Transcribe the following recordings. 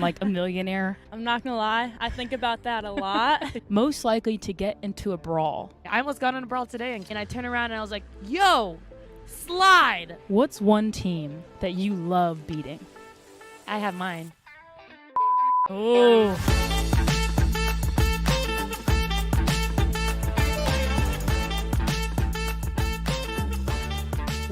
like a millionaire. I'm not gonna lie, I think about that a lot. Most likely to get into a brawl. I almost got in a brawl today, and I turned around and I was like, yo, slide. What's one team that you love beating? I have mine. Oh.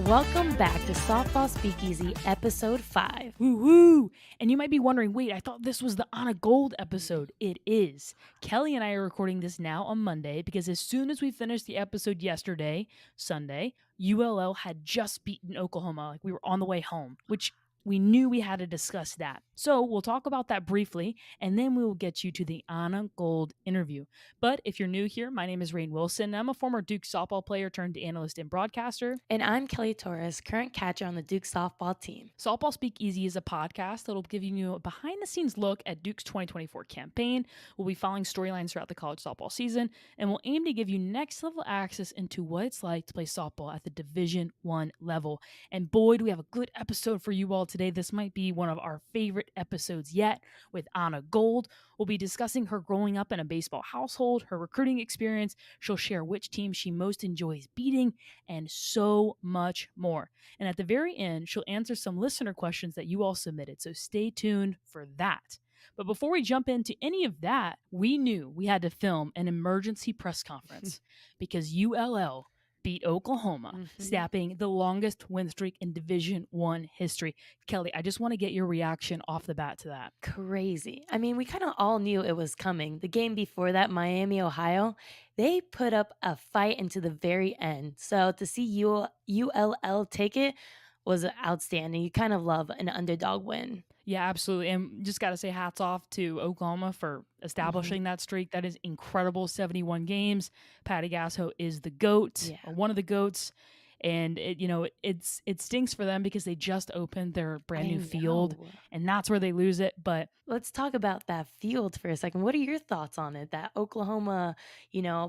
Welcome back to Softball Speakeasy, episode 5. Woo woo! And you might be wondering, wait, I thought this was the Anna Gold episode. It is. Kelly and I are recording this now on Monday because as soon as we finished the episode yesterday, Sunday, ULL had just beaten Oklahoma. Like we were on the way home, which we knew we had to discuss that. So we'll talk about that briefly, and then we will get you to the Anna Gold interview. But if you're new here, my name is Raine Wilson. I'm a former Duke softball player turned analyst and broadcaster. And I'm Kelly Torres, current catcher on the Duke softball team. Softball Speakeasy is a podcast that'll give you a behind-the-scenes look at Duke's 2024 campaign. We'll be following storylines throughout the college softball season, and we'll aim to give you next-level access into what it's like to play softball at the Division I level. And boy, do we have a good episode for you all today. This might be one of our favorite episodes yet with Anna Gold. We'll be discussing her growing up in a baseball household, her recruiting experience. She'll share which team she most enjoys beating, and so much more. And at the very end, she'll answer some listener questions that you all submitted. So stay tuned for that. But before we jump into any of that, we knew we had to film an emergency press conference because ULL beat Oklahoma, snapping the longest win streak in Division I history. Kelly, I just want to get your reaction off the bat to that. Crazy. I mean, we kind of all knew it was coming. The game before that, Miami, Ohio, they put up a fight into the very end. So to see ULL take it was outstanding. You kind of love an underdog win. Yeah, absolutely. And just got to say hats off to Oklahoma for establishing that streak. That is incredible. 71 games. Patty Gasso is the GOAT, or one of the GOATs. And it stinks for them because they just opened their brand new field, and that's where they lose it. But let's talk about that field for a second. What are your thoughts on it? That Oklahoma,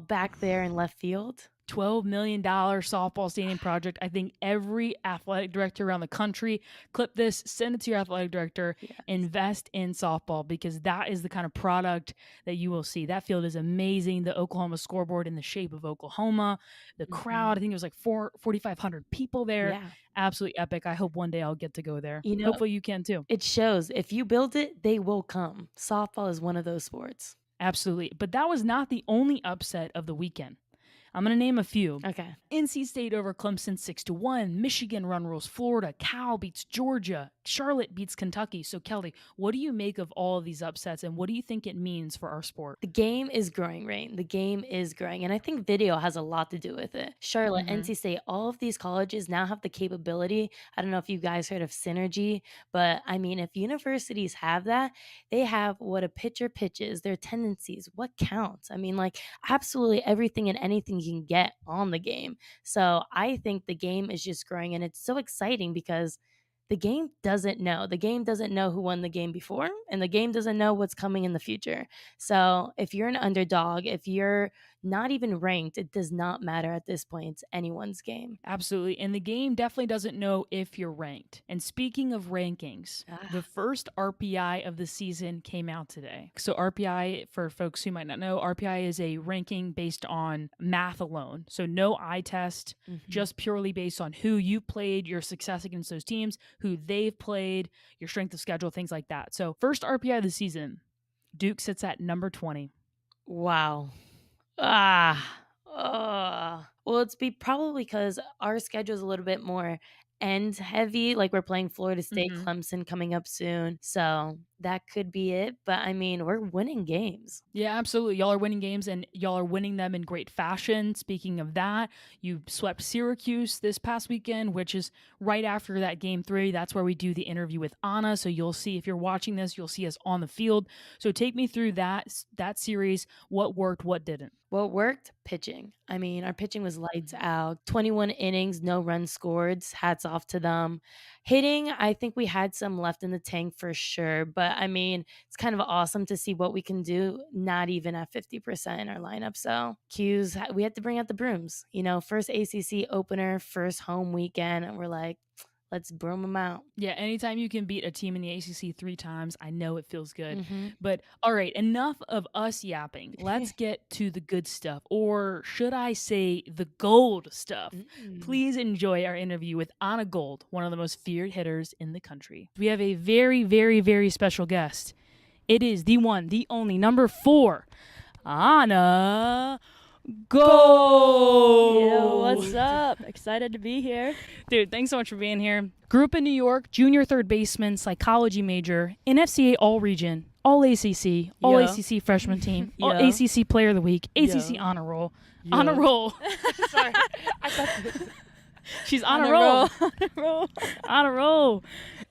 back there in left field? $12 million softball stadium project. I think every athletic director around the country, clip this, send it to your athletic director, invest in softball, because that is the kind of product that you will see. That field is amazing. The Oklahoma scoreboard in the shape of Oklahoma, the crowd, I think it was like 4,500 people there. Yeah. Absolutely epic. I hope one day I'll get to go there. Hopefully you can too. It shows. If you build it, they will come. Softball is one of those sports. Absolutely. But that was not the only upset of the weekend. I'm going to name a few. Okay. NC State over Clemson 6-1. Michigan run rules Florida. Cal beats Georgia. Charlotte beats Kentucky. So Kelly, what do you make of all of these upsets, and what do you think it means for our sport? The game is growing, Rain. The game is growing. And I think video has a lot to do with it. Charlotte, NC State, all of these colleges now have the capability. I don't know if you guys heard of synergy, but I mean, if universities have that, they have what a pitcher pitches, their tendencies, what counts. I mean, like absolutely everything and anything you can get on the game. So I think the game is just growing, and it's so exciting because the game doesn't know. The game doesn't know who won the game before, and the game doesn't know what's coming in the future. So if you're an underdog, if you're not even ranked, it does not matter at this point. It's anyone's game. Absolutely. And the game definitely doesn't know if you're ranked. And speaking of rankings, the first RPI of the season came out today. So RPI, for folks who might not know, RPI is a ranking based on math alone. So no eye test, just purely based on who you played, your success against those teams, who they've played, your strength of schedule, things like that. So first RPI of the season, Duke sits at number 20. Wow. Well, it's probably because our schedule is a little bit more end heavy. Like we're playing Florida State, Clemson coming up soon. So that could be it. But I mean, we're winning games. Yeah, absolutely. Y'all are winning games, and y'all are winning them in great fashion. Speaking of that, you swept Syracuse this past weekend, which is right after that game 3. That's where we do the interview with Anna. So you'll see, if you're watching this, you'll see us on the field. So take me through that series. What worked, what didn't? What worked? Pitching. I mean, our pitching was lights out. 21 innings, no runs scored. Hats off to them. Hitting, I think we had some left in the tank for sure. But I mean, it's kind of awesome to see what we can do, not even at 50% in our lineup. So Q's, we had to bring out the brooms. First ACC opener, first home weekend. And we're like, let's broom them out. Yeah, anytime you can beat a team in the ACC 3 times, I know it feels good. Mm-hmm. But all right, enough of us yapping. Let's get to the good stuff, or should I say the gold stuff. Please enjoy our interview with Anna Gold, one of the most feared hitters in the country. We have a very, very, very special guest. It is the one, the only, number 4, Anna Gold. Yo, what's up? Excited to be here. Dude, thanks so much for being here. Grew up in New York, junior third baseman, psychology major, NFCA All-Region, All-ACC, All-ACC freshman team, All-ACC Player of the Week, ACC Honor Roll. Honor Roll. Sorry. She's on a roll. On a roll.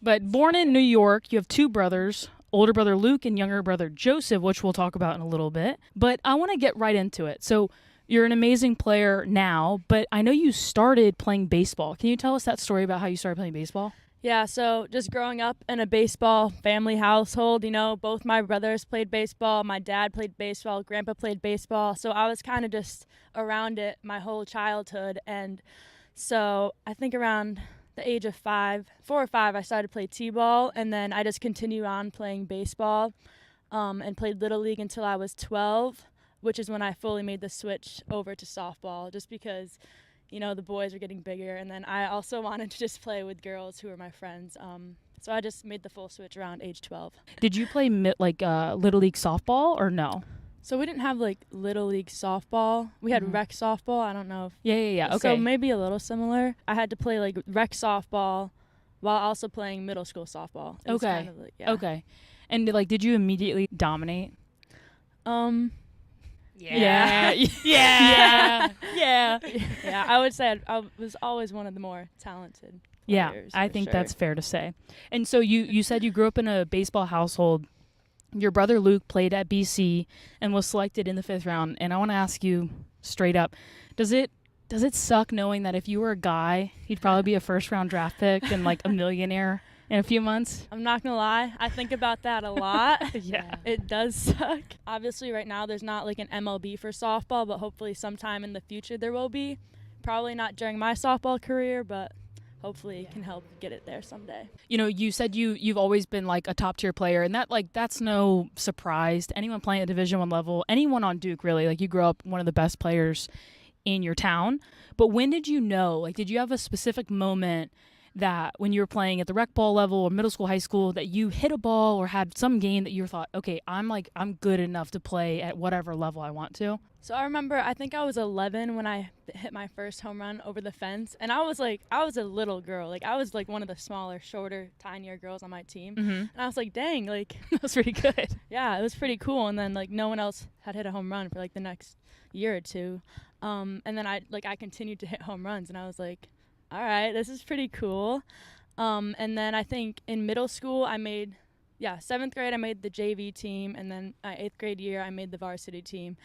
But born in New York, you have 2 brothers, older brother Luke and younger brother Joseph, which we'll talk about in a little bit. But I want to get right into it. So you're an amazing player now, but I know you started playing baseball. Can you tell us that story about how you started playing baseball? Yeah, so just growing up in a baseball family household, both my brothers played baseball, my dad played baseball, grandpa played baseball. So I was kind of just around it my whole childhood. And so I think around the age of 4 or 5, I started to play t-ball, and then I just continued on playing baseball and played Little League until I was 12, which is when I fully made the switch over to softball, just because, the boys were getting bigger, and then I also wanted to just play with girls who were my friends. So I just made the full switch around age 12. Did you play Little League softball or no? So we didn't have Little League softball. We had rec softball. I don't know if Yeah. Okay. So maybe a little similar. I had to play rec softball while also playing middle school softball. It was kind of Okay. And did you immediately dominate? Yeah. Yeah. Yeah, I would say I was always one of the more talented players. I think that's fair to say. And so you said you grew up in a baseball household. Your brother Luke played at BC and was selected in the 5th round. And I want to ask you straight up, does it suck knowing that if you were a guy, he'd probably be a 1st-round draft pick and a millionaire in a few months? I'm not going to lie. I think about that a lot. Yeah. It does suck. Obviously, right now, there's not an MLB for softball, but hopefully sometime in the future there will be. Probably not during my softball career, but hopefully it can help get it there someday. You said you've always been a top tier player, and that's no surprise to anyone playing at Division I level, anyone on Duke really. You grew up one of the best players in your town. But when did you know? Did you have a specific moment that when you were playing at the rec ball level or middle school, high school, that you hit a ball or had some game that you thought, okay, I'm good enough to play at whatever level I want to? So I remember, I think I was 11 when I hit my first home run over the fence. And I was a little girl. I was one of the smaller, shorter, tinier girls on my team. Mm-hmm. And I was dang, that was pretty good. Yeah, it was pretty cool. And then no one else had hit a home run for the next year or two. And then I continued to hit home runs, and I was all right, this is pretty cool. And then I think in middle school I made, 7th grade I made the JV team, and then my 8th grade year I made the varsity team.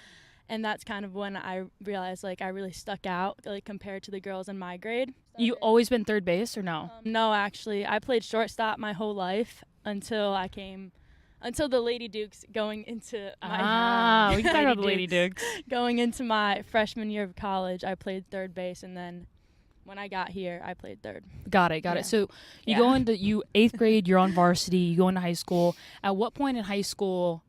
And that's kind of when I realized I really stuck out compared to the girls in my grade. You always been third base or no? No, actually. I played shortstop my whole life until the Lady Dukes going into my we can talk about the Lady Dukes. Going into my freshman year of college, I played third base, and then when I got here, I played third. Got it. So you go into 8th grade, you're on varsity, you go into high school. At what point in high school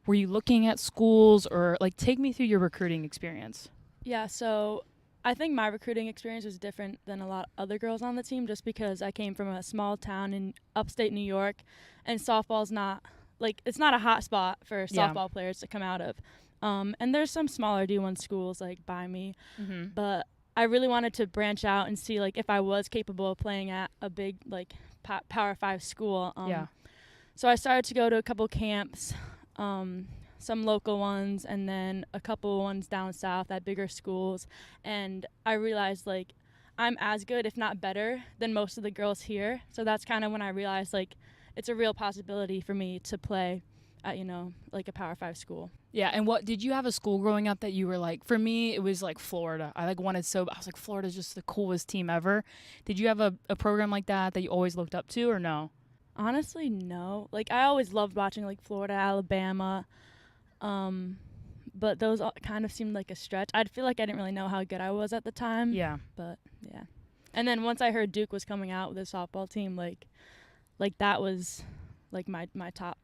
were you looking at schools, or take me through your recruiting experience? Yeah, so I think my recruiting experience was different than a lot of other girls on the team, just because I came from a small town in upstate New York, and softball's not it's not a hot spot for softball players to come out of. And there's some smaller D1 schools by me, but I really wanted to branch out and see if I was capable of playing at a big Power 5 school. So I started to go to a couple camps, some local ones, and then a couple ones down south at bigger schools. And I realized I'm as good, if not better, than most of the girls here. So that's kind of when I realized it's a real possibility for me to play at a Power 5 school. Yeah, and what did you have a school growing up that you were for me, it was Florida. I I was Florida's just the coolest team ever. Did you have a program like that you always looked up to, or no? Honestly, no. I always loved watching Florida, Alabama, but those all kind of seemed like a stretch. I'd feel I didn't really know how good I was at the time. Yeah. But yeah. And then once I heard Duke was coming out with a softball team, like that was like my top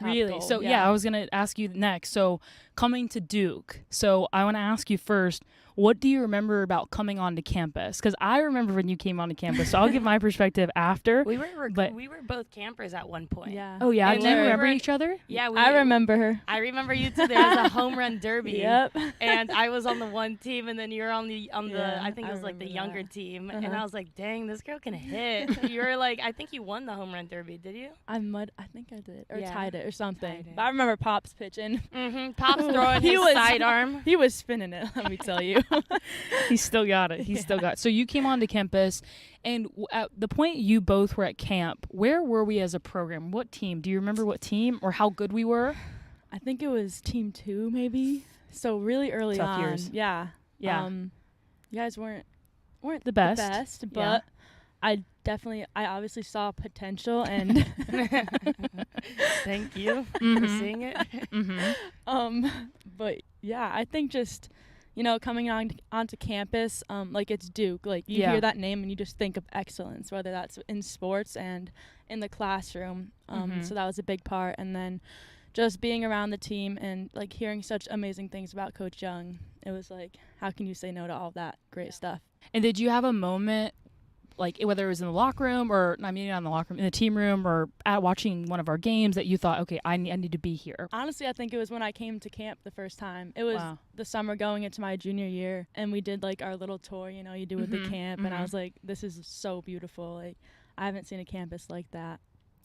Really? goal. So yeah, I was gonna ask you next. So coming to Duke. So I want to ask you first. What do you remember about coming onto campus? Because I remember when you came onto campus. So I'll give my perspective after. We were both campers at one point. Yeah. Oh yeah. And Do you then we remember were- each other? Yeah, I remember her. I remember you too. There was a home run derby. Yep. And I was on the one team, and then you were on the Yeah, I think it I was like the remember younger that. team. Uh-huh. And I was like, dang, this girl can hit. You were like, I think you won the home run derby, did you? I think I did, or Yeah. tied it or something. Tied it. But I remember Pops pitching. Mm-hmm. Pop's throwing He his was- sidearm. He was spinning it. Let me tell you. He still got it. He still got it. So you came onto campus, and at the point you both were at camp, where were we as a program? What team? Do you remember what team or how good we were? I think it was team 2, maybe. So really early Tough on. years. Yeah. Yeah. You guys weren't The best. but I obviously saw potential, and Thank you for Mhm. seeing it. Mm-hmm. but yeah, I think just coming onto campus, like it's Duke, like you Yeah. hear that name and you just think of excellence, whether that's in sports and in the classroom. Mhm. So that was a big part, and then just being around the team and like hearing such amazing things about Coach Young, it was like, how can you say no to all that great stuff? And did you have a moment, like whether it was in the locker room or not in the locker room, in the team room or at watching one of our games, that you thought, okay, I need to be here? Honestly, I think it was when I came to camp the first time. It was Wow. the summer going into my junior year, and we did like our little tour, you do with Mhm, the camp, and I mhm. was like, this is so beautiful. Like, I haven't seen a campus like that.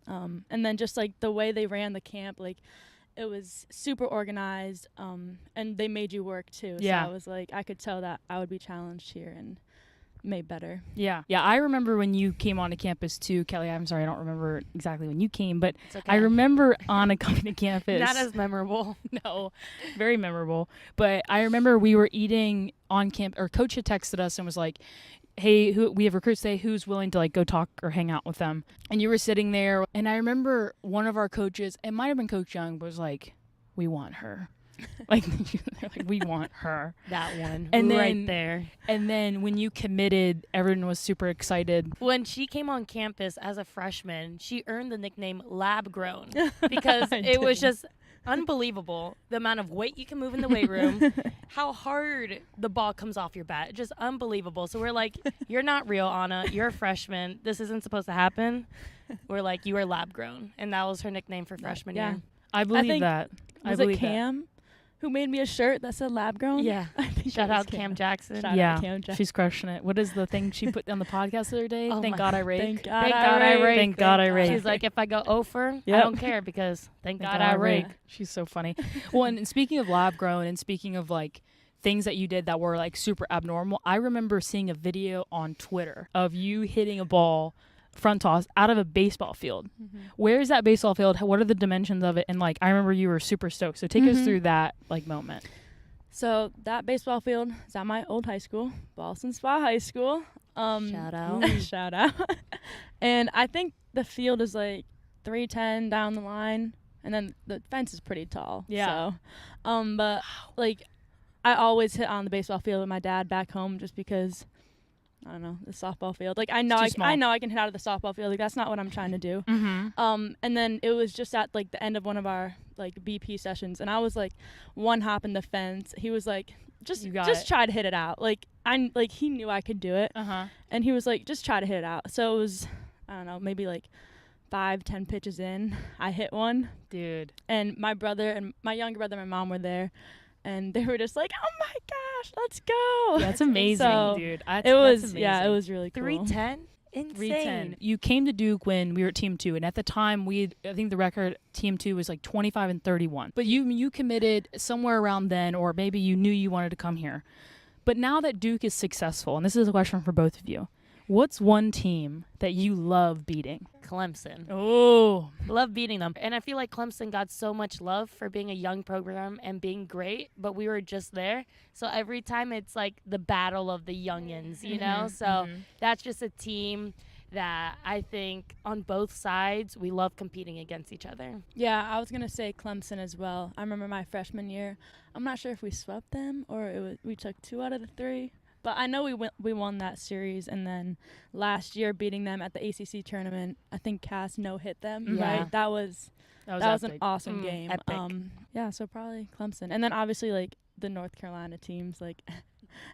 And then just like the way they ran the camp, like it was super organized, and they made you work too. Yeah. So I was like, I could tell that I would be challenged here and made better. Yeah. I remember when you came onto campus too, Kelly. I'm sorry, I don't remember exactly when you came, but It's okay. I remember Anna coming to campus. Not as memorable. No, very memorable. But I remember we were eating on camp, or Coach had texted us and was like, hey, we have recruits today, who's willing to like go talk or hang out with them? And you were sitting there, and I remember one of our coaches, it might have been Coach Young, was like, we want her. Like, we want her. That one. And right then- there. And then when you committed, everyone was super excited. When she came on campus as a freshman, she earned the nickname Lab Grown because I it was didn't. just unbelievable the amount of weight you can move in the weight room, how hard the ball comes off your bat. Just unbelievable. So we're like, you're not real, Anna. You're a freshman. This isn't supposed to happen. We're like, you are Lab Grown. And that was her nickname for freshman Yeah. year. I believe think- that. I Was it believe Cam who made me a shirt that said Lab Grown? Yeah. I think it Shout was out Cam Jackson. Shout Yeah, out Cam Jackson. she's crushing it. What is the thing she put on the podcast the other day? Oh Thank my- God I rake. Thank God, Thank I God I rake. rake. Thank God I rake. She's like, if I go over, I Yep. don't care because thank Thank God I rake. She's so funny. Well, and speaking of lab grown and speaking of like things that you did that were like super abnormal, I remember seeing a video on Twitter of you hitting a ball front toss out of a baseball field. Where is that baseball field? What are the dimensions of it? And like, I remember you were super stoked. So take us Mhm. through that like moment. So that baseball field is at my old high school, Boston Spa High School. Shout out. Shout out. And I think the field is like 310 down the line, and then the fence is pretty tall. Yeah. So, but like I always hit on the baseball field with my dad back home just because I don't know, the softball field. Like I know It's too I small. know I can hit out of the softball field. Like that's not what I'm trying to do. Mm-hmm. And then it was just at like the end of one of our like BP sessions, and I was like one hop in the fence. He was like, just You got it. try to hit it out. Like he knew I could do it, Uh-huh. and he was like, just try to hit it out. So it was, I don't know, maybe like 5-10 pitches in, I hit one, Dude. and my brother and my younger brother and my mom were there, and they were just like, oh my gosh, let's go. That's amazing, So dude. it was it was really cool. 310? Insane. 310. You came to Duke when we were at Team 2, and at the time, I think the record Team 2 was like 25-31. But you committed somewhere around then, or maybe you knew you wanted to come here. But now that Duke is successful, and this is a question for both of you, what's one team that you love beating? Clemson. Oh, Love beating them. And I feel like Clemson got so much love for being a young program and being great, but we were just there. So every time it's like the battle of the youngins, you know? So that's just a team that I think on both sides, we love competing against each other. Yeah, I was gonna say Clemson as well. I remember my freshman year. I'm not sure if we swept them or we took 2 out of the 3. But I know we won that series, and then last year beating them at the ACC tournament, I think Cass no-hit them, Yeah. right? That was an epic. awesome game. Epic. Yeah, so probably Clemson. And then obviously, like, the North Carolina teams, like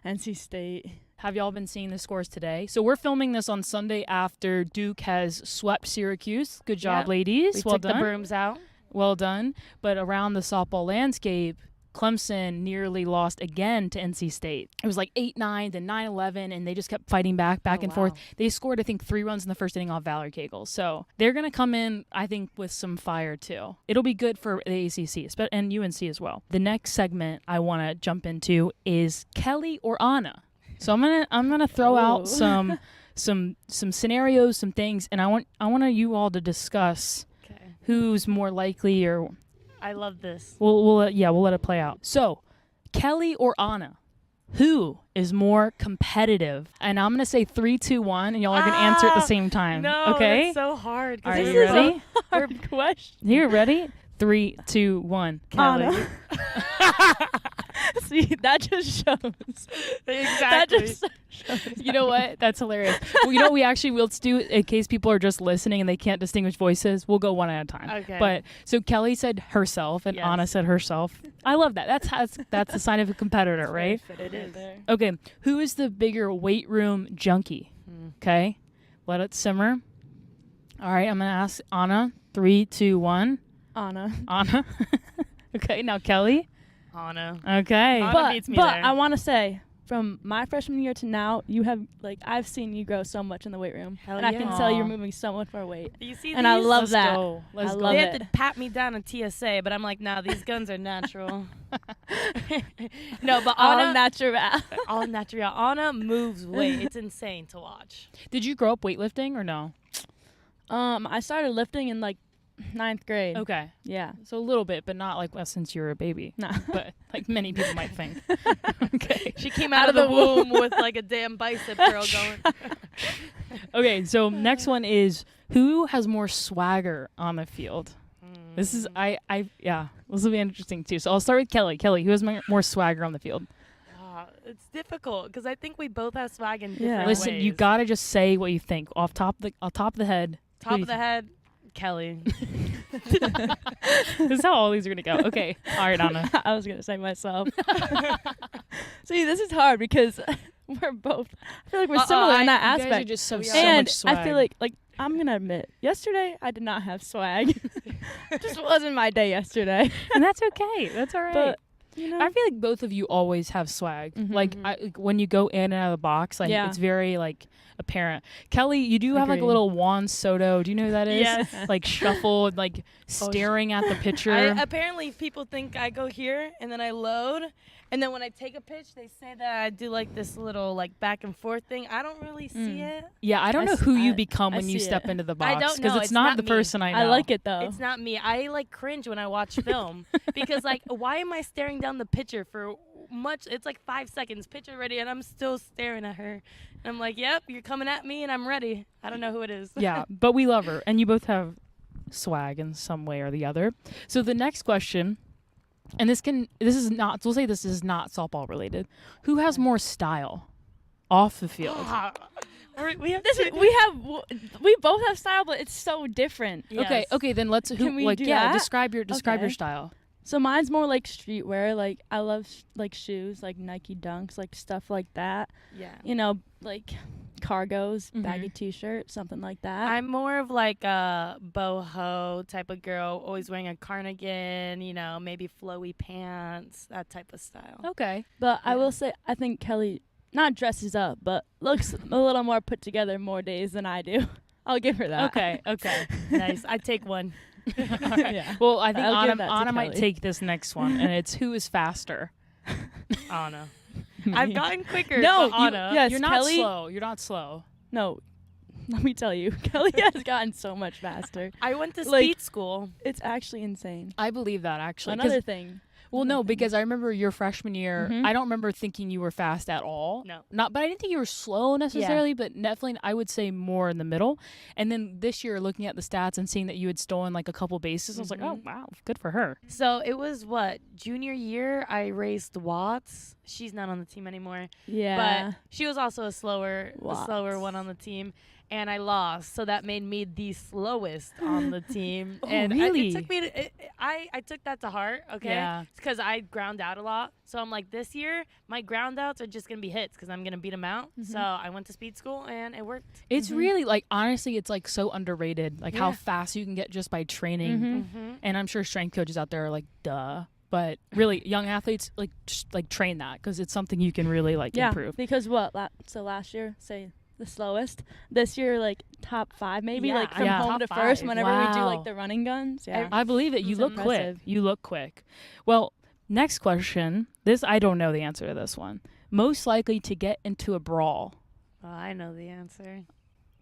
NC State. Have y'all been seeing the scores today? So we're filming this on Sunday after Duke has swept Syracuse. Good job, Yep. ladies. We Well took done. the brooms out. Well done. But around the softball landscape, Clemson nearly lost again to NC State. It was like 8-9 to 9-11, and they just kept fighting back and forth. Wow. They scored, I think, 3 runs in the first inning off Valerie Cagle. So they're going to come in, I think, with some fire, too. It'll be good for the ACC and UNC as well. The next segment I want to jump into is Kelly or Anna. So I'm gonna throw out some scenarios, some things, and I want you all to discuss who's more likely, or I love this. we'll let it play out. So, Kelly or Anna, who is more competitive? And I'm gonna say 3, 2, 1, and y'all are gonna answer at the same time. No, okay? it's so hard. 'cause Are this you is ready? a hard question. Here, ready? 3, 2, 1. Kelly. Anna. See, that just shows. Exactly. That just shows. You know what? That's hilarious. Well, you know what we actually will do, in case people are just listening and they can't distinguish voices, we'll go one at a time. Okay. But so Kelly said herself and Yes. Anna said herself. I love that. That's the sign of a competitor, right? It is. Okay. Who is the bigger weight room junkie? Okay. Let it simmer. All right. I'm gonna ask Anna. 3, 2, 1. Anna. Anna. Okay. Now Kelly. Anna. Okay. Anna beats me but there. I want to say, from my freshman year to now, you have, like, I've seen you grow so much in the weight room. Hell and I yeah. can tell you're Aw. moving so much more weight. You see And I these? love Let's that. go. Let's I go. love They it. have to pat me down on TSA, but I'm like, nah, these guns are natural. No, but All Anna, natural. all natural. Anna moves weight. It's insane to watch. Did you grow up weightlifting or no? I started lifting in, like, 9th grade. Okay. Yeah. So a little bit, but not like since you were a baby. Nah. But like many people might think. Okay. She came out of the womb with like a damn bicep curl going. Okay, so next one is who has more swagger on the field? This is this will be interesting too. So I'll start with Kelly. Kelly, who has more swagger on the field? It's difficult because I think we both have swag in Yeah. different Listen, ways. you gotta just say what you think off top of the head. Top of the head, Kelly. This is how all these are gonna go. Okay, all right, Anna. I was going to say myself. See, this is hard because we're both, I feel like we're similar in that You guys are aspect. just so And much swag. I feel like I'm going to admit, yesterday I did not have swag. It just wasn't my day yesterday. and that's okay. That's all right. But, you know, I feel like both of you always have swag. Mhm. Like when you go in and out of the box, like Yeah. it's very like apparent. Kelly, you do have like a Agreed. little Juan Soto. Do you know who that is? Yes. Like shuffled, like staring at the pitcher. Apparently, people think I go here and then I load, and then when I take a pitch, they say that I do like this little like back and forth thing. I don't really see it. Yeah, I don't know I who you I- become I when you see step it. into the I box don't know. it's It's not not the me. person I know. I like it though. It's not me. I like cringe when I watch film because like, why am I staring down the pitcher for much? It's like 5 seconds. Pitcher ready, and I'm still staring at her. And I'm like, yep, you're coming at me, and I'm ready. I don't know who it is. Yeah, but we love her, and you both have swag in some way or the other. So the next question, and this is not softball related. Who has more style off the field? We have we both have style, but it's so different. Okay, then let's Can we do that? describe your Okay. style. So mine's more like streetwear. Like I love like shoes, like Nike Dunks, like stuff like that. Yeah. You know, like cargos, Mhm. baggy T-shirt, something like that. I'm more of like a boho type of girl, always wearing a cardigan, you know, maybe flowy pants, that type of style. Okay. But I Yeah. will say, I think Kelly not dresses up, but looks a little more put together more days than I do. I'll give her that. Okay. Nice. I take one. Yeah. Well, I think I'll give that to Anna might Kelly. take this next one, and it's who is faster. Anna. I've gotten quicker. No, but you- Anna. yes, You're not Kelly- slow. You're not slow. No, let me tell you, Kelly has gotten so much faster. I went to Like- speed school. It's actually insane. I believe that actually. 'Cause- Another thing. Well, no, because I remember your freshman year, Mhm. I don't remember thinking you were fast at all. No. But I didn't think you were slow necessarily, but definitely I would say more in the middle. And then this year, looking at the stats and seeing that you had stolen like a couple bases, I was like, oh, wow, good for her. So it was junior year, I raced Watts. She's not on the team anymore. Yeah. But she was also a slower one on the team. And I lost, so that made me the slowest on the team. Oh, and really? it took me I took that to heart, okay? Yeah. Because I ground out a lot. So I'm like, this year, my ground outs are just going to be hits because I'm going to beat them out. So I went to speed school, and it worked. It's really like, honestly, it's like so underrated, like how Yeah. fast you can get just by training. Mm-hmm. And I'm sure strength coaches out there are like, duh. But really, young athletes like just like train that because it's something you can really like Yeah. improve. Because so last year, say the slowest. This year, like top 5, maybe Yeah, like from yeah. home Top to first. 5. Whenever we do Wow. like the running guns. Yeah. I believe it. You It's look impressive. quick. You look quick. Well, next question. This, I don't know the answer to this one. Most likely to get into a brawl. Oh, I know the answer.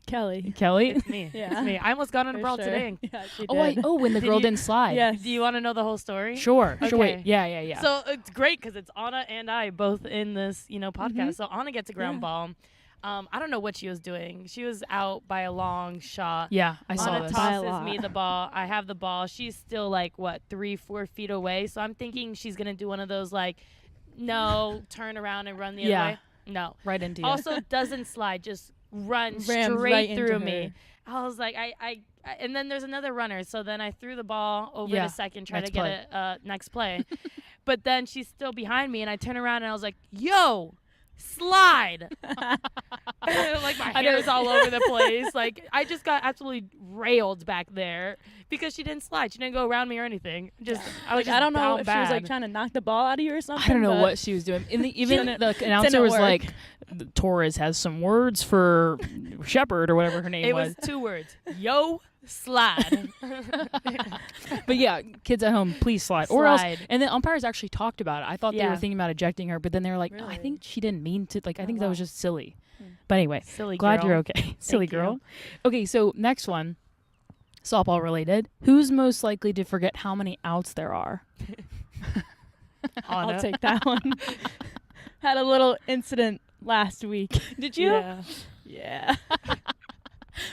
Kelly. Kelly? It's me. Yeah. It's me. I almost got in a For brawl sure. today. Yeah, she Oh, did. when the Did girl you- didn't slide. Yes. Do you want to know the whole story? Sure. Okay. Wait. Yeah. So it's great because it's Anna and I both in this, podcast. Mhm. So Anna gets a ground Yeah. ball. I don't know what she was doing. She was out by a long shot. Yeah, I saw Anna this. By a tosses lot. me the ball. I have the ball. She's still 3-4 feet away. So I'm thinking she's gonna do one of those no, turn around and run the Yeah. other way. No. Right into you. Also doesn't slide. Just run Rams straight right into through her. me. I was like, I and then there's another runner. So then I threw the ball over Yeah. to second, try Next to get it next play. But then she's still behind me, and I turn around and I was like, yo, slide. Like my hair is all over the place. Like I just got absolutely railed back there because she didn't slide. She didn't go around me or anything. I was just I don't know down if she was bad. trying to knock the ball out of you or something. I don't know but what she was doing. Even Didn't- the announcer didn't was work. like, Torres has some words for Shepherd or whatever her name It was. was 2 words. Yo, slide. But yeah, kids at home, please slide. Or else, Slide. and then umpires actually talked about it. I thought they were Yeah. thinking about ejecting her, but then they were like, no, I Really? think she didn't mean to. Like, I Oh, think that was wow. just silly. Hmm. But anyway, Silly glad girl. you're okay. Silly Thank you. girl. Okay, so next one, softball related. Who's most likely to forget how many outs there are? I'll Anna. take that one. Had a little incident last week. Did you? Yeah. Yeah.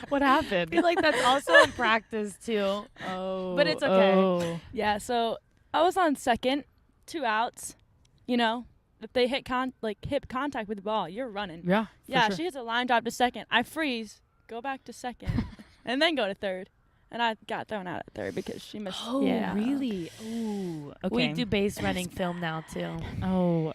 What I happened? feel like that's also in practice too. Oh, But it's okay. oh. Yeah, so I was on second, 2 outs. If they hit contact with the ball, you're running. Yeah. for Yeah, sure. she hits a line drive to second. I freeze, go back to second, and then go to third. And I got thrown out at third because she missed. Oh, Yeah. really? Ooh. Okay. We do base running film now too. Oh,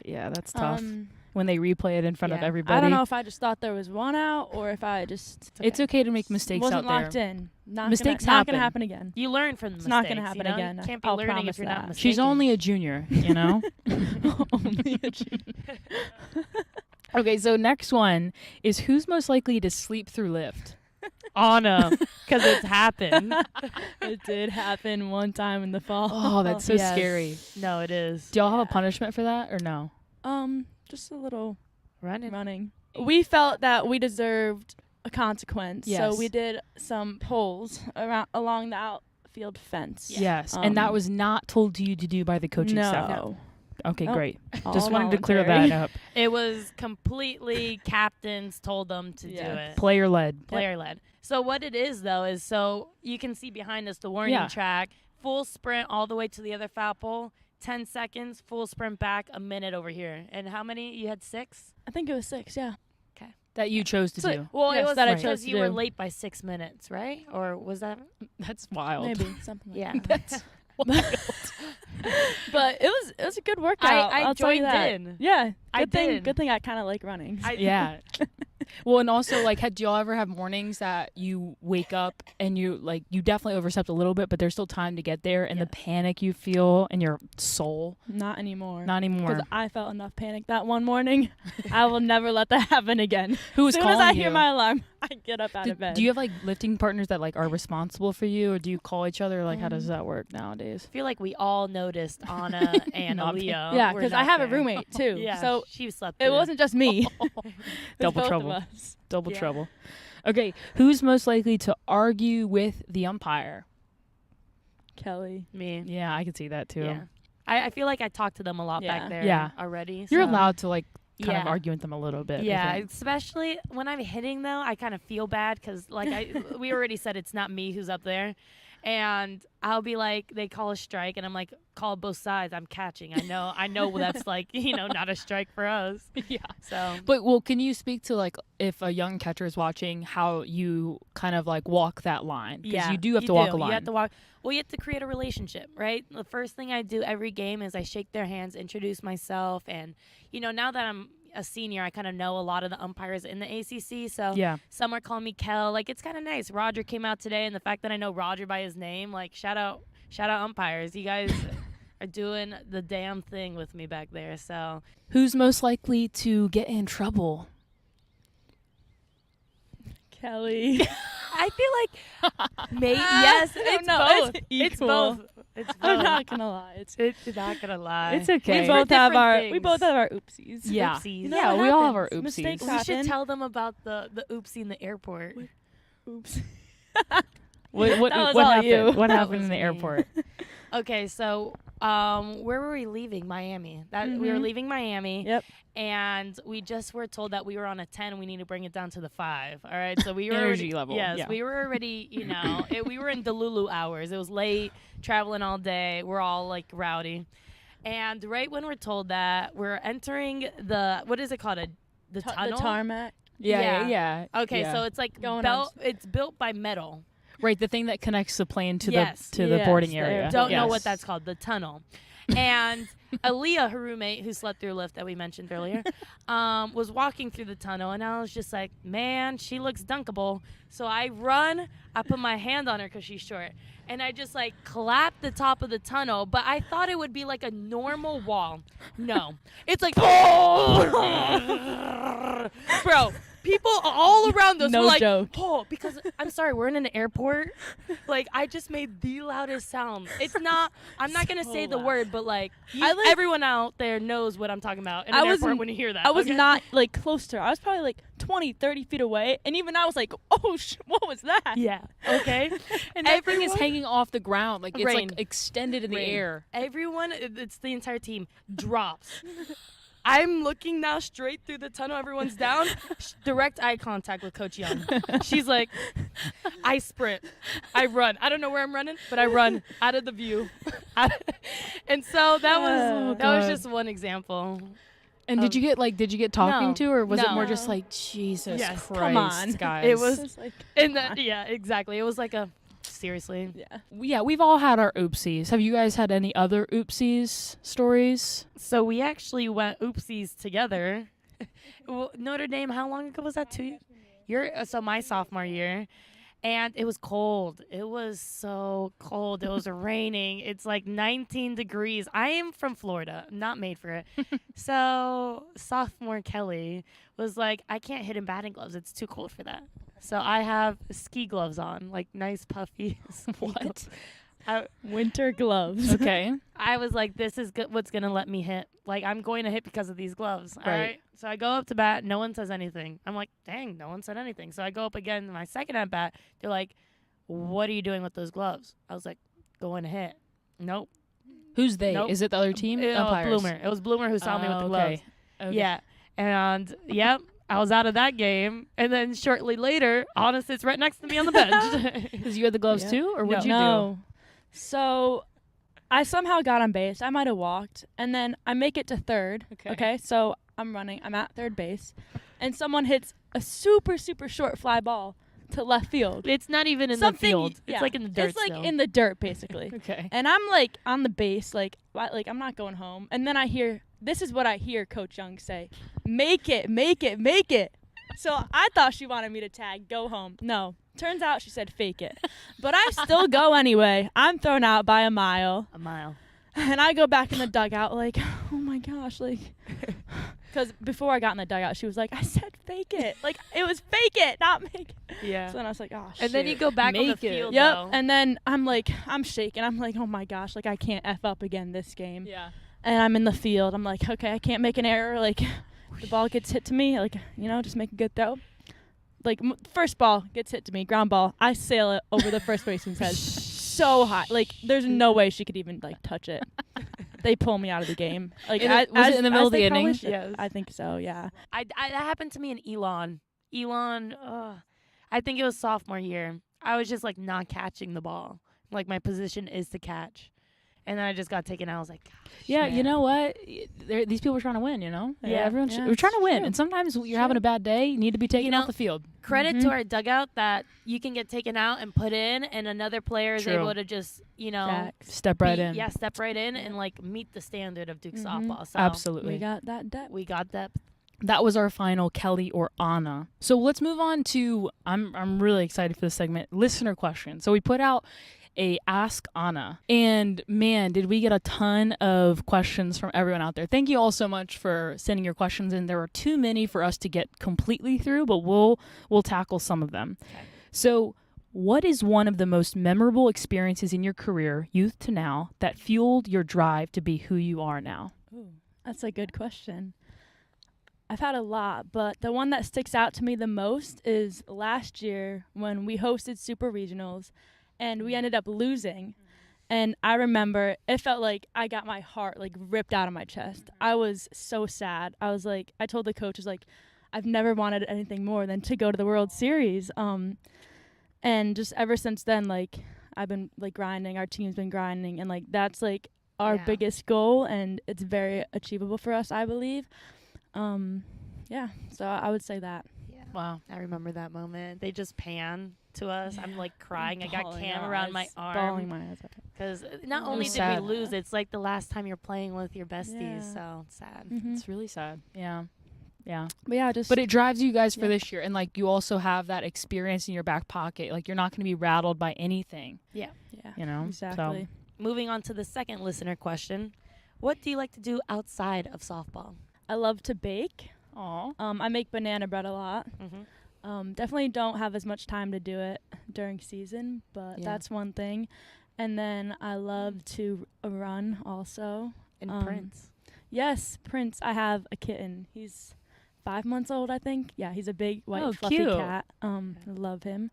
yeah, that's tough. Um, When they replay it in front of yeah. everybody. I don't know if I just thought there was 1 out or if I just It's okay to make mistakes wasn't out there. locked in. Mistakes not gonna happen. happen again. You learn from the It's mistakes. not gonna happen you know? again. You can't be I'll learning promise if you're not that. mistaken. She's only a junior, you know? Only a junior. Okay, so next one is who's most likely to sleep through lift? Anna, because it's happened. It did happen one time in the fall. Oh, that's so Yes. scary. No, it is. Do y'all have a punishment for that or no? Just a little Running. running. We felt that we deserved a consequence, Yes. so we did some polls along the outfield fence. Yes. And that Um, was not told to you to do by the coaching staff. No. Okay, Nope. great. All Just wanted to clear voluntary. that up. It was completely captains told them to do Yeah. it. Player led. Player led. So what it is though is so you can see behind us the warning Yeah. track, full sprint all the way to the other foul pole, 10 seconds, full sprint back, a minute over here. And how many? You had 6? I think it was 6, yeah. That you chose to So- do. Well, Yes, it was that I because chose to you were do. late by 6 minutes, right? Or was that? That's wild. Maybe something like Yeah. That's But it was a good workout. I I'll tell you joined that. in. Yeah. I Good thing did. good thing I kind of like running. yeah. Well, and also, like, do y'all ever have mornings that you wake up and you definitely overslept a little bit, but there's still time to get there, and the Yes. panic you feel in your soul? Not anymore. Not anymore. Because I felt enough panic that one morning. I will never let that happen again. Who was As soon calling as I you? hear my alarm, I get up out of bed. Do you have like lifting partners that like are responsible for you, or do you call each other? Like, how does that work nowadays? I feel like we all noticed Anna and Not me. Aaliyah. Yeah, were because I not have a there. roommate too. Yeah, So she slept it through. wasn't just me. It was Double both trouble. of was. Double Yeah. trouble. Okay, who's most likely to argue with the umpire? Kelly. Me. Yeah, I could see that too. Yeah. I feel like I talked to them a lot Yeah. back there Yeah. already. You're so- allowed to like kind of Yeah. argue with them a little bit. I Yeah, think. especially when I'm hitting though, I kind of feel bad because like we already said it's not me who's up there, and I'll be like, they call a strike, and I'm like, call both sides. I'm catching. I know that's like not a strike for us. Yeah. So But well, can you speak to like if a young catcher is watching, how you kind of like walk that line? Because you do have to walk a line. You have to walk. Well, you have to create a relationship, right? The first thing I do every game is I shake their hands, introduce myself, and now that I'm a senior, I kind of know a lot of the umpires in the ACC. So Yeah. some are calling me Kel. Like it's kind of nice. Roger came out today, and the fact that I know Roger by his name, like shout out umpires. You guys are doing the damn thing with me back there. So Who's most likely to get in trouble? Kelly. I feel like yes, it's both. It's It's equal. both. It's both. I'm not gonna lie. It's not gonna lie. It's okay. we For both have different our things. oopsies. Yeah. Oopsies. You know Yeah, what we all have our happens. oopsies. Mistakes We should happen. tell them about the oopsie in the airport. Oops. What That was all happened? you. What That happened was in the me. airport? Okay, so where were we leaving? Miami. We were Mhm. leaving Miami. Yep. And we just were told that we were on a 10 and we need to bring it down to the 5. All right. So we were Energy already, level, Yes, yeah. we were already, we were in Delulu hours. It was late, traveling all day. We're all like rowdy. And right when we're told that, we're entering what is it called? The tunnel? The tarmac. Yeah. Okay, yeah. so it's like Going it's built by metal. Right, the thing that connects the plane to Yes. the Yes, boarding the area. airport. Don't know Yes. what that's called, the tunnel. And Aaliyah, her roommate, who slept through lift that we mentioned earlier, was walking through the tunnel, and I was just like, man, she looks dunkable. So I run, I put my hand on her because she's short, and I just like clap the top of the tunnel, but I thought it would be like a normal wall. No. It's like, bro. People all around us No were like, joke. oh, because I'm sorry, we're in an airport. Like, I just made the loudest sound. It's not, I'm not going to So say the loud. word, but like, I like- everyone out there knows what I'm talking about in I an was- airport when you hear that. I was okay? not like close to her. I was probably like 20, 30 feet away, and even I was like, "Oh, what was that?" Yeah. Okay. And that thing is Everyone- hanging off the ground. Like, it's Raine. like extended in the Raine. air. Everyone, it's the entire team, drops. I'm looking now straight through the tunnel. Everyone's down. Direct eye contact with Coach Young. She's like, I sprint. I run. I don't know where I'm running, but I run out of the view. And so that was God. just one example. And did you get talking No. to, or was it more No. just like, Jesus Yes. Christ, Come on. guys? It was- Just like, And that, yeah, exactly. It was like seriously. yeah. Yeah, we've all had our oopsies. Have you guys had any other oopsies stories? So we actually went oopsies together. Well, Notre Dame, how long ago was that? 2 years? So my sophomore year. And it was cold. It was so cold. It was raining. It's like 19 degrees. I am from Florida, not made for it. So sophomore Kelly was like, I can't hit in batting gloves. It's too cold for that. So I have ski gloves on, like nice puffy. ski gloves. Winter gloves. Okay. I was like, this is what's going to let me hit. Like, I'm going to hit because of these gloves. All Right. right. So I go up to bat. No one says anything. I'm like, dang, no one said anything. So I go up again. My second at bat, they're like, what are you doing with those gloves? I was like, going to hit. Nope. Who's they? Nope. Is it the other team? It was Umpires. Bloomer. It was Bloomer who saw me with the gloves. Okay. Yeah. And, yep, I was out of that game. And then shortly later, Anna sits right next to me on the bench. Because you had the gloves Yeah. too, or what'd you No. So I somehow got on base. I might have walked, and then I make it to third. Okay. So I'm running. I'm at third base, and someone hits a super, super short fly ball to left field. It's not even in Something- the field. yeah. It's like in the dirt It's like still. in the dirt, basically. do? Okay. And I'm like on the base, like I'm not going home. And then I hear, this is what I hear Coach Young say: "Make it, make it, make it." So I thought she wanted me to tag, go home. No, turns out she said fake it. But I still go anyway. I'm thrown out by a mile, A mile. and I go back in the dugout like, oh my gosh, like, because before I got in the dugout, she was like, I said fake it, like it was fake it, not make it. Yeah. So then I was like, oh shit. And then you go back on the Make it. field, Yep. though. And then I'm shaking. I'm like, oh my gosh, like I can't F up again this game. Yeah. And I'm in the field. I'm like, okay, I can't make an error. Like, The ball gets hit to me, like, just make a good throw. Like, first ball gets hit to me, ground ball. I sail it over the first baseman's head so high. Like, there's no way she could even, like, touch it. They pull me out of the game. Like, was it in the middle of the inning? Yes. I think so, yeah. That happened to me in Elon. I think it was sophomore year. I was just, like, not catching the ball. Like, my position is to catch. And then I just got taken out. I was like, gosh, yeah, man. you know what? These people are trying to win, Yeah. we're trying to win. And sometimes you're having a bad day, you need to be taken off the field. Credit to our dugout that you can get taken out and put in, and another player is able to just, step right in. Yeah, step right in and, like, meet the standard of Duke softball. So Absolutely. We got that depth. We got depth. That was our final Kelly or Anna. So let's move on to, I'm really excited for this segment, listener questions. So we put out a Ask Anna, and man, did we get a ton of questions from everyone out there. Thank you all so much for sending your questions in. There were too many for us to get completely through, but we'll tackle some of them. Okay. So what is one of the most memorable experiences in your career, youth to now, that fueled your drive to be who you are now? Ooh, that's a good question. I've had a lot, but the one that sticks out to me the most is last year when we hosted Super Regionals and we ended up losing. And I remember it felt like I got my heart, like, ripped out of my chest. I was so sad. I was like, I told the coaches, like, I've never wanted anything more than to go to the World Series. And just ever since then, like, I've been, like, grinding. Our team's been grinding. And, like, that's, like, our biggest goal. And it's very achievable for us, I believe. So I would say that. Yeah. Wow. I remember that moment. They just pan to us. Yeah. I'm, like, crying. I got cam around my arm. Bawling my eyes out. Because not only did we lose, it's like the last time you're playing with your besties. So it's sad. Mm-hmm. It's really sad. Yeah. But it drives you guys for this year. And, like, you also have that experience in your back pocket. Like, you're not going to be rattled by anything. Yeah. Exactly. So. Moving on to the second listener question. What do you like to do outside of softball? I love to bake. Aww. I make banana bread a lot. Mm-hmm. Definitely don't have as much time to do it during season, but that's one thing. And then I love to run also. And Prince. Yes, Prince. I have a kitten. He's 5 months old, I think. Yeah, he's a big white fluffy cute cat. I love him.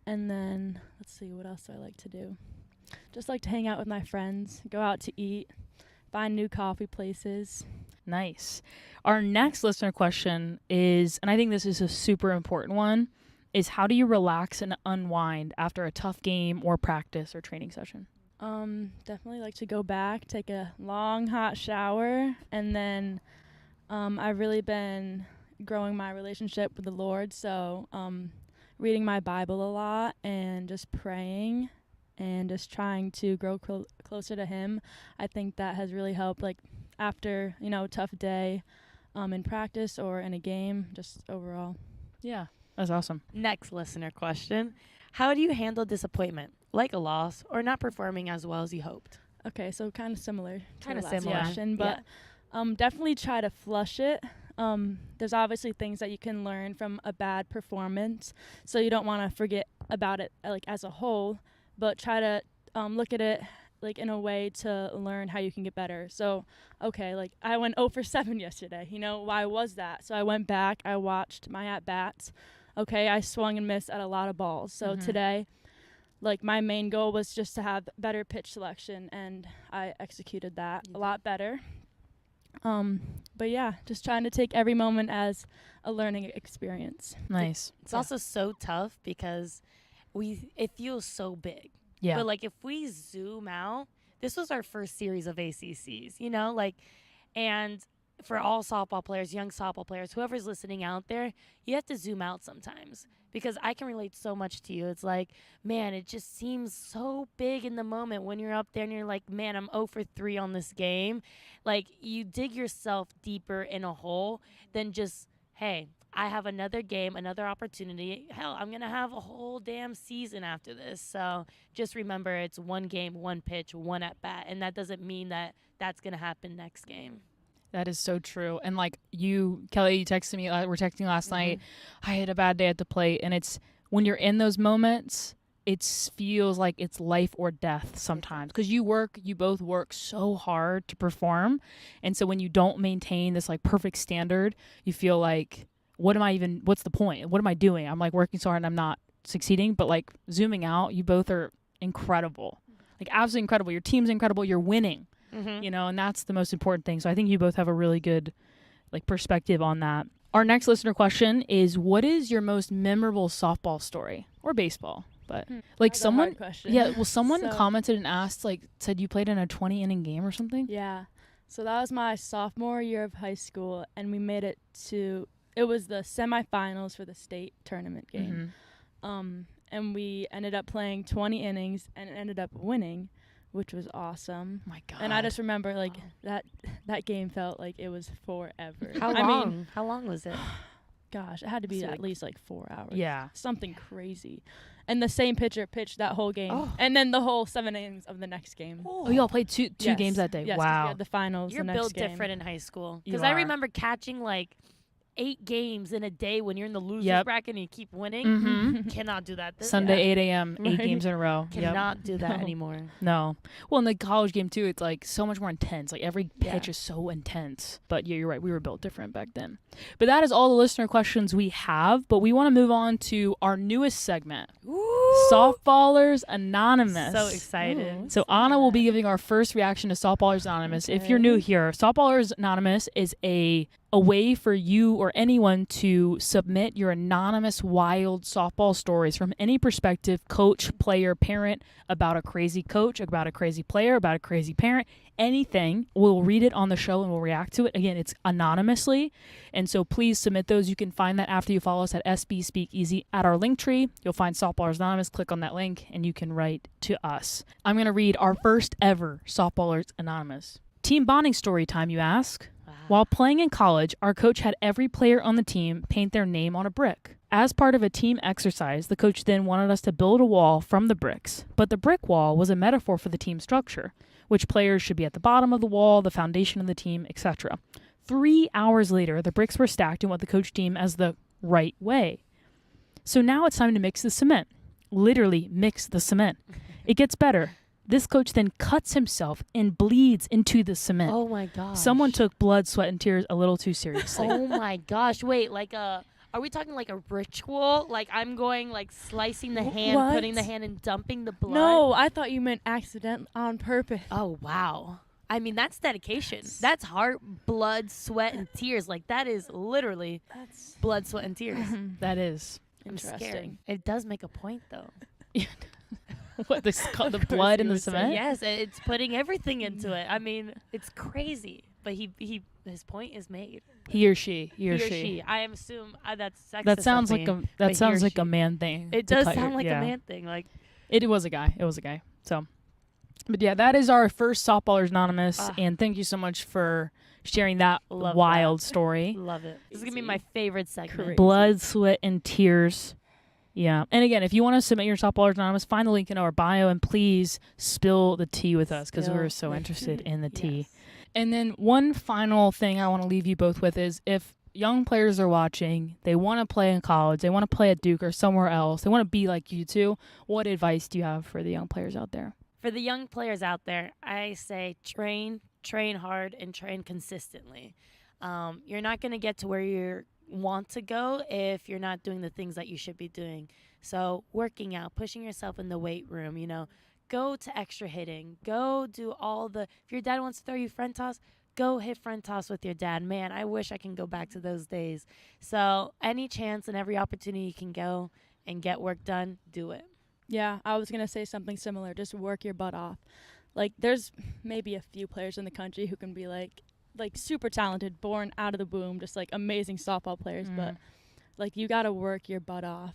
And then let's see, what else do I like to do? Just like to hang out with my friends, go out to eat, find new coffee places. Nice. Our next listener question is, and I think this is a super important one, is how do you relax and unwind after a tough game or practice or training session? Definitely like to go back, take a long hot shower, and then I've really been growing my relationship with the Lord, so reading my Bible a lot and just praying and just trying to grow closer to Him. I think that has really helped, like, after, a tough day in practice or in a game, just overall. Yeah, that's awesome. Next listener question. How do you handle disappointment, like a loss, or not performing as well as you hoped? Okay, so kind of similar to the last similar question, but definitely try to flush it. There's obviously things that you can learn from a bad performance, so you don't want to forget about it, like, as a whole, but try to look at it like in a way to learn how you can get better. So, okay, like, I went 0 for 7 yesterday. Why was that? So I went back, I watched my at-bats. Okay, I swung and missed at a lot of balls. So today, like, my main goal was just to have better pitch selection, and I executed that a lot better. But yeah, just trying to take every moment as a learning experience. Nice. It's also so tough because it feels so big. Yeah. But, like, if we zoom out, this was our first series of ACCs, and for all softball players, young softball players, whoever's listening out there, you have to zoom out sometimes because I can relate so much to you. It's like, man, it just seems so big in the moment when you're up there and you're like, man, I'm 0 for 3 on this game. Like, you dig yourself deeper in a hole than just, hey, I have another game, another opportunity. Hell, I'm going to have a whole damn season after this. So just remember, it's one game, one pitch, one at-bat, and that doesn't mean that that's going to happen next game. That is so true. And, like, Kelly, you texted me, we're texting last night, I had a bad day at the plate, and it's when you're in those moments, it feels like it's life or death sometimes, because you both work so hard to perform. And so when you don't maintain this like perfect standard, you feel like, what's the point? What am I doing? I'm like working so hard and I'm not succeeding. But like zooming out, you both are incredible, like absolutely incredible. Your team's incredible. You're winning, and that's the most important thing. So I think you both have a really good like perspective on that. Our next listener question is, what is your most memorable softball story, or baseball? But like someone commented and asked, like, said you played in a 20-inning game or something. Yeah. So that was my sophomore year of high school, and we made it to, it was the semifinals for the state tournament game. And we ended up playing 20 innings and ended up winning, which was awesome. Oh my God. And I just remember like that game felt like it was forever. How long? How long was it? Gosh, it had to be at least like 4 hours. Yeah. Something crazy. And the same pitcher pitched that whole game. And then the whole 7 innings of the next game. Oh, y'all played two games that day. Yes, wow. We had the finals. You're the next built game. different in high school. Because I remember catching like 8 games in a day when you're in the losers bracket and you keep winning. Cannot do that. Sunday, 8 a.m., 8 games in a row. Cannot do that anymore. No. Well, in the college game, too, it's like so much more intense. Like every pitch is so intense. But yeah, you're right. We were built different back then. But that is all the listener questions we have. But we want to move on to our newest segment. Softballers Anonymous. So excited. So Anna will be giving our first reaction to Softballers Anonymous. If you're new here, Softballers Anonymous is a way for you or anyone to submit your anonymous wild softball stories from any perspective, coach, player, parent, about a crazy coach, about a crazy player, about a crazy parent, anything. We'll read it on the show and we'll react to it. Again, it's anonymously. And so please submit those. You can find that after you follow us at SB Speakeasy at our link tree. You'll find Softballers Anonymous. Click on that link and you can write to us. I'm going to read our first ever Softballers Anonymous. Team bonding story time, you ask? While playing in college, our coach had every player on the team paint their name on a brick. As part of a team exercise, the coach then wanted us to build a wall from the bricks. But the brick wall was a metaphor for the team structure, which players should be at the bottom of the wall, the foundation of the team, etc. 3 hours later, the bricks were stacked in what the coach deemed as the right way. So now it's time to mix the cement. Literally mix the cement. It gets better. This coach then cuts himself and bleeds into the cement. Oh my gosh. Someone took blood, sweat, and tears a little too seriously. Oh my gosh. Wait, like are we talking like a ritual? Like I'm going like slicing the hand, putting the hand and dumping the blood? No, I thought you meant accident on purpose. Oh, wow. I mean, that's dedication. That's heart, blood, sweat, and tears. Like that is literally blood, sweat, and tears. That is. I'm scared. It does make a point though. What, the blood in the cement? Yes, it's putting everything into it. I mean, it's crazy, but his point is made. He or she. I assume that's sexist. That sounds like a man thing. It does sound like a man thing. Like it was a guy. So, but yeah, that is our first Softballers Anonymous, and thank you so much for sharing that wild story. Love it. This is gonna be my favorite segment. Crazy. Blood, sweat, and tears. Yeah. And again, if you want to submit your Softballers Anonymous, find the link in our bio and please spill the tea with us because we're so interested in the tea. And then one final thing I want to leave you both with is if young players are watching, they want to play in college, they want to play at Duke or somewhere else, they want to be like you two, what advice do you have for the young players out there? For the young players out there, I say train hard, and train consistently. You're not going to get to where you want to go if you're not doing the things that you should be doing. So working out, pushing yourself in the weight room, go to extra hitting, go do if your dad wants to throw you front toss, go hit front toss with your dad. Man, I wish I can go back to those days. So any chance and every opportunity you can go and get work done, do it. Yeah, I was going to say something similar. Just work your butt off. Like, there's maybe a few players in the country who can be like super talented, born out of the womb, just like amazing softball players, but like you got to work your butt off.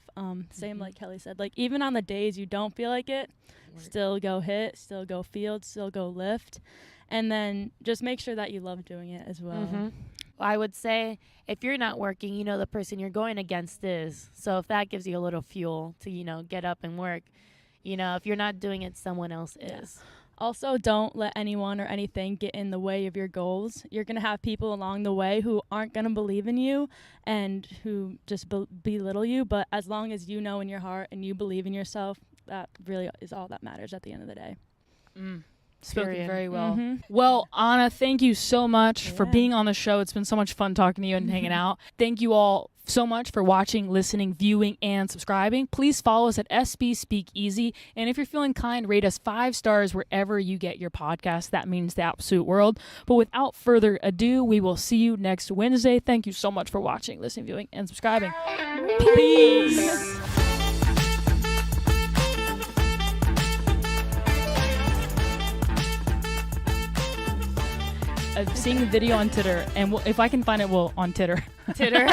Same like Kelly said, like even on the days you don't feel like it, still go hit, still go field, still go lift, and then just make sure that you love doing it as well. I would say if you're not working, the person you're going against is. So if that gives you a little fuel to, get up and work, if you're not doing it, someone else is. Also, don't let anyone or anything get in the way of your goals. You're going to have people along the way who aren't going to believe in you and who just belittle you. But as long as you know in your heart and you believe in yourself, that really is all that matters at the end of the day. Spoken Period. very well. Well, Anna, thank you so much for being on the show. It's been so much fun talking to you and hanging out. Thank you all so much for watching, listening, viewing, and subscribing. Please follow us at SB Speakeasy. And if you're feeling kind, rate us 5 stars wherever you get your podcast. That means the absolute world. But without further ado, we will see you next Wednesday. Thank you so much for watching, listening, viewing, and subscribing. Peace. Seeing the video on Titter, and if I can find it, on Titter. Titter.